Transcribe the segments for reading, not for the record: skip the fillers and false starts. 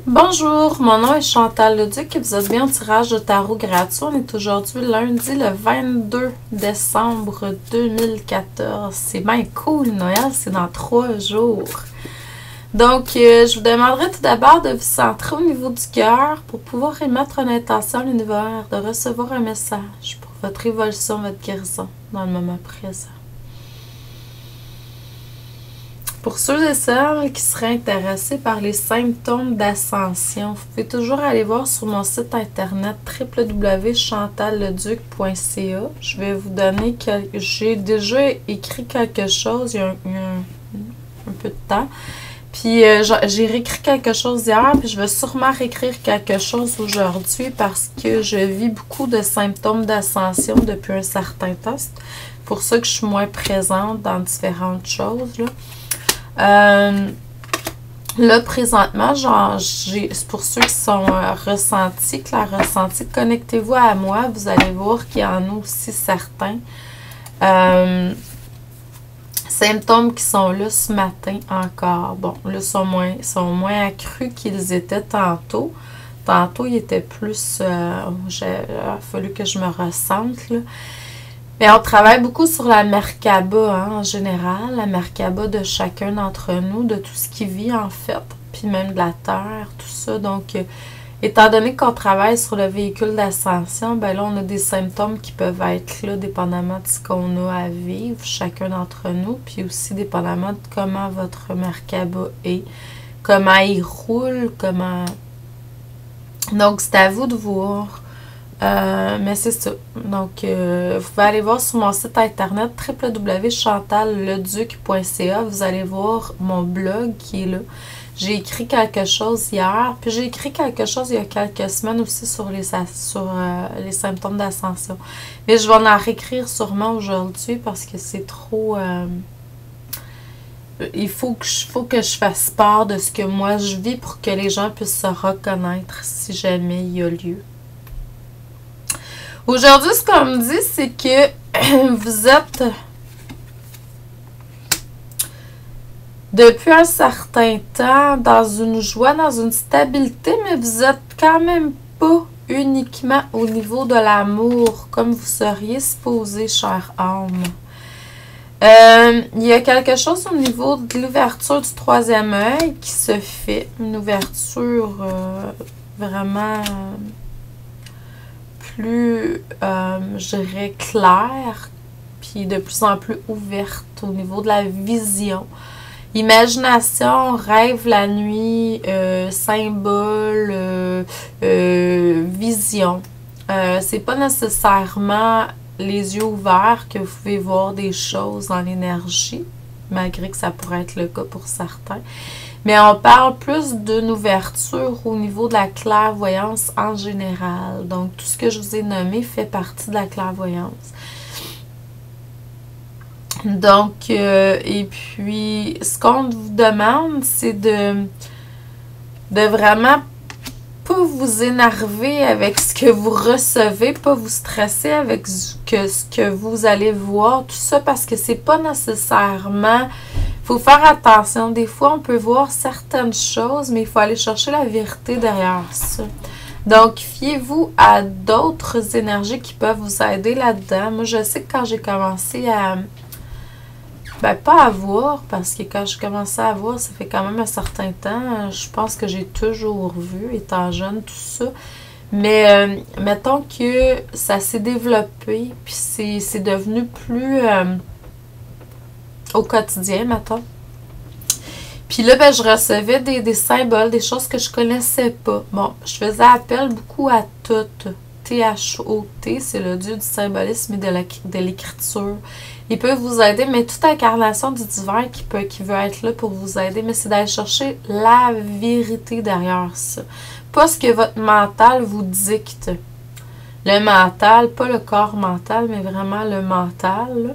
Bonjour, mon nom est Chantal Leduc et vous êtes bien au tirage de tarot gratuit. On est aujourd'hui lundi le 22 décembre 2014. C'est bien cool, Noël, c'est dans 3 jours. Donc, je vous demanderai tout d'abord de vous centrer au niveau du cœur pour pouvoir émettre une intention à l'univers, de recevoir un message pour votre évolution, votre guérison dans le moment présent. Pour ceux et celles qui seraient intéressés par les symptômes d'ascension, vous pouvez toujours aller voir sur mon site internet www.chantalleduc.ca. Je vais vous donner j'ai déjà écrit quelque chose il y a un peu de temps. Puis j'ai réécrit quelque chose hier, puis je vais sûrement réécrire quelque chose aujourd'hui parce que je vis beaucoup de symptômes d'ascension depuis un certain temps. C'est pour ça que je suis moins présente dans différentes choses, là. Là, présentement, c'est pour ceux qui sont ressentis, connectez-vous à moi, vous allez voir qu'il y en a aussi certains symptômes qui sont là ce matin encore. Bon, là, sont moins accrus qu'ils étaient tantôt. Tantôt, ils étaient plus... il a fallu que je me ressente, là. Mais on travaille beaucoup sur la Merkaba, hein, en général, la Merkaba de chacun d'entre nous, de tout ce qui vit en fait, puis même de la Terre, tout ça. Donc, étant donné qu'on travaille sur le véhicule d'ascension, ben là, on a des symptômes qui peuvent être là, dépendamment de ce qu'on a à vivre, chacun d'entre nous, puis aussi dépendamment de comment votre Merkaba est, comment il roule, comment... Donc, c'est à vous de voir. Mais c'est ça. Donc, vous pouvez aller voir sur mon site internet www.chantalleduc.ca. Vous allez voir mon blog qui est là. J'ai écrit quelque chose hier. Puis j'ai écrit quelque chose il y a quelques semaines aussi sur les symptômes d'ascension. Mais je vais en réécrire sûrement aujourd'hui parce que c'est trop... il faut que je fasse part de ce que moi je vis pour que les gens puissent se reconnaître si jamais il y a lieu. Aujourd'hui, ce qu'on me dit, c'est que vous êtes, depuis un certain temps, dans une joie, dans une stabilité, mais vous êtes quand même pas uniquement au niveau de l'amour, comme vous seriez supposé, chère âme. Il y a quelque chose au niveau de l'ouverture du 3e œil qui se fait, une ouverture vraiment... plus, je dirais, claire, puis de plus en plus ouverte au niveau de la vision. Imagination, rêve la nuit, symbole, vision. C'est pas nécessairement les yeux ouverts que vous pouvez voir des choses dans l'énergie, malgré que ça pourrait être le cas pour certains. Mais on parle plus d'une ouverture au niveau de la clairvoyance en général. Donc, tout ce que je vous ai nommé fait partie de la clairvoyance. Donc, et puis, ce qu'on vous demande, c'est de vraiment pas vous énerver avec ce que vous recevez, pas vous stresser avec ce que vous allez voir, tout ça, parce que c'est pas nécessairement... Il faut faire attention. Des fois, on peut voir certaines choses, mais il faut aller chercher la vérité derrière ça. Donc, fiez-vous à d'autres énergies qui peuvent vous aider là-dedans. Moi, je sais que quand j'ai commencé à... Ben, pas à voir, parce que quand j'ai commencé à voir, ça fait quand même un certain temps. Je pense que j'ai toujours vu, étant jeune, tout ça. Mais, mettons que ça s'est développé, puis c'est devenu plus... au quotidien, mettons. Puis là, ben, je recevais des symboles, des choses que je connaissais pas. Bon, je faisais appel beaucoup à Thoth. T-H-O-T, c'est le dieu du symbolisme et de l'écriture. Il peut vous aider, mais toute incarnation du divin qui veut être là pour vous aider, mais c'est d'aller chercher la vérité derrière ça. Pas ce que votre mental vous dicte. Le mental, pas le corps mental, mais vraiment le mental, là.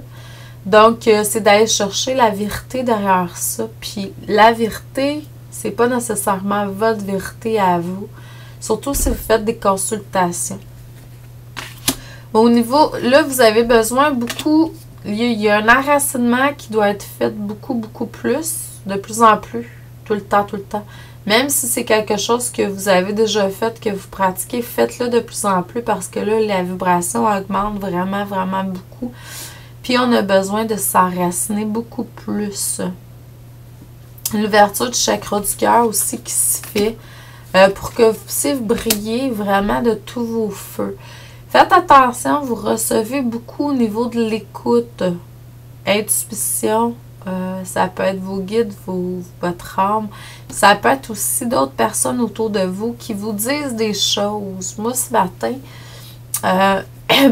Donc, c'est d'aller chercher la vérité derrière ça. Puis, la vérité, c'est pas nécessairement votre vérité à vous. Surtout si vous faites des consultations. Au niveau, là, vous avez besoin beaucoup... Il y a un enracinement qui doit être fait beaucoup plus, de plus en plus. Tout le temps, tout le temps. Même si c'est quelque chose que vous avez déjà fait, que vous pratiquez, faites-le de plus en plus parce que là, la vibration augmente vraiment, vraiment beaucoup. Puis on a besoin de s'enraciner beaucoup plus. L'ouverture du chakra du cœur aussi qui se fait pour que vous puissiez briller vraiment de tous vos feux. Faites attention, vous recevez beaucoup au niveau de l'écoute. Intuition, ça peut être vos guides, votre âme. Ça peut être aussi d'autres personnes autour de vous qui vous disent des choses. Moi, ce matin,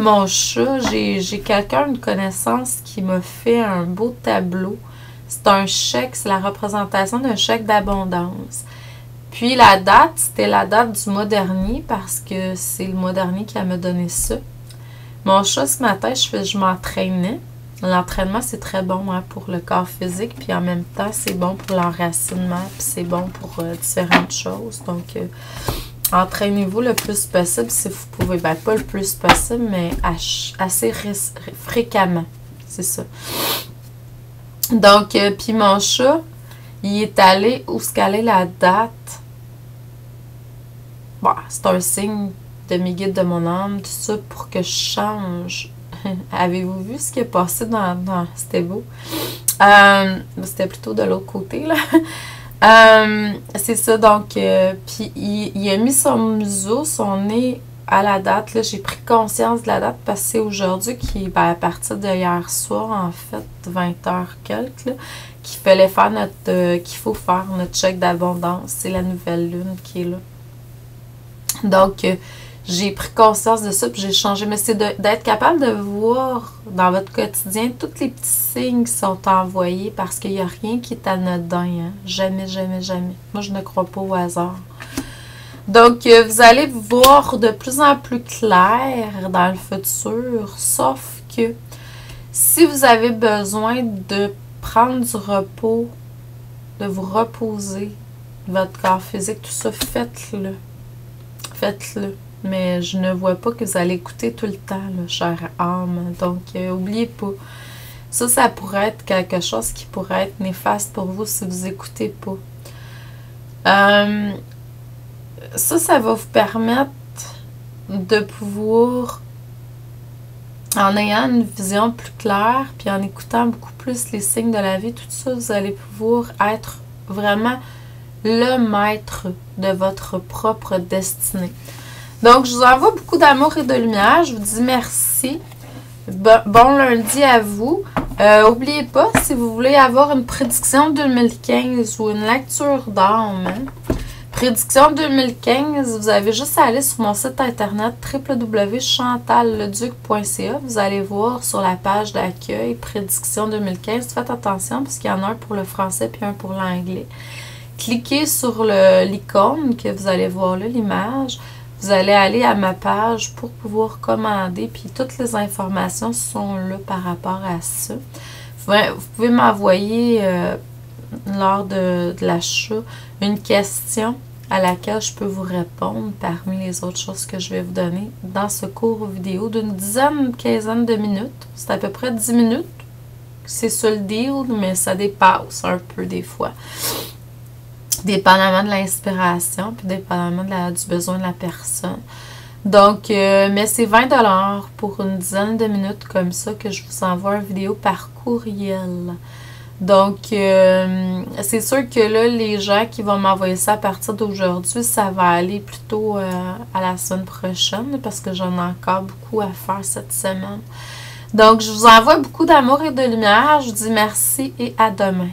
mon chat, j'ai quelqu'un, une connaissance qui m'a fait un beau tableau. C'est un chèque, c'est la représentation d'un chèque d'abondance. Puis la date, c'était la date du mois dernier parce que c'est le mois dernier qu'elle m'a donné ça. Mon chat, ce matin, je m'entraînais. L'entraînement, c'est très bon pour le corps physique, puis en même temps, c'est bon pour l'enracinement, puis c'est bon pour différentes choses. Donc, entraînez-vous le plus possible si vous pouvez. Ben, pas le plus possible, mais assez fréquemment. C'est ça. Donc, puis mon chat, il est allé où ce qu'elle est la date. Bon, c'est un signe de mes guides de mon âme, tout ça, pour que je change. Avez-vous vu ce qui est passé dans c'était beau? C'était plutôt de l'autre côté, là. C'est ça, donc, puis il a mis son museau, son nez à la date, là. J'ai pris conscience de la date parce que c'est aujourd'hui, à partir de hier soir, en fait, 20h quelques, là, qu'il fallait faire qu'il faut faire notre chèque d'abondance. C'est la nouvelle lune qui est là. Donc, j'ai pris conscience de ça, puis j'ai changé. Mais c'est d'être capable de voir dans votre quotidien tous les petits signes qui sont envoyés parce qu'il n'y a rien qui est anodin. Hein? Jamais, jamais, jamais. Moi, je ne crois pas au hasard. Donc, vous allez voir de plus en plus clair dans le futur, sauf que si vous avez besoin de prendre du repos, de vous reposer, votre corps physique, tout ça, faites-le. Faites-le. Mais je ne vois pas que vous allez écouter tout le temps, là, chère âme. Donc, n'oubliez pas. Ça pourrait être quelque chose qui pourrait être néfaste pour vous si vous n'écoutez pas. Ça va vous permettre de pouvoir, en ayant une vision plus claire, puis en écoutant beaucoup plus les signes de la vie, tout ça, vous allez pouvoir être vraiment le maître de votre propre destinée. Donc, je vous envoie beaucoup d'amour et de lumière. Je vous dis merci. Bon lundi à vous. N'oubliez pas, si vous voulez avoir une prédiction 2015 ou une lecture d'âme, prédiction 2015, vous avez juste à aller sur mon site internet www.chantalleduc.ca. Vous allez voir sur la page d'accueil prédiction 2015. Faites attention parce qu'il y en a un pour le français puis un pour l'anglais. Cliquez sur l'icône que vous allez voir là, l'image. Vous allez aller à ma page pour pouvoir commander, puis toutes les informations sont là par rapport à ça. Vous pouvez m'envoyer lors de l'achat une question à laquelle je peux vous répondre parmi les autres choses que je vais vous donner dans ce cours vidéo d'une dizaine, quinzaine de minutes. C'est à peu près 10 minutes. C'est sur le deal, mais ça dépasse un peu des fois. Dépendamment de l'inspiration, puis dépendamment du besoin de la personne. Donc, mais c'est 20$ pour une dizaine de minutes comme ça que je vous envoie une vidéo par courriel. Donc, c'est sûr que là, les gens qui vont m'envoyer ça à partir d'aujourd'hui, ça va aller plutôt à la semaine prochaine parce que j'en ai encore beaucoup à faire cette semaine. Donc, je vous envoie beaucoup d'amour et de lumière. Je vous dis merci et à demain.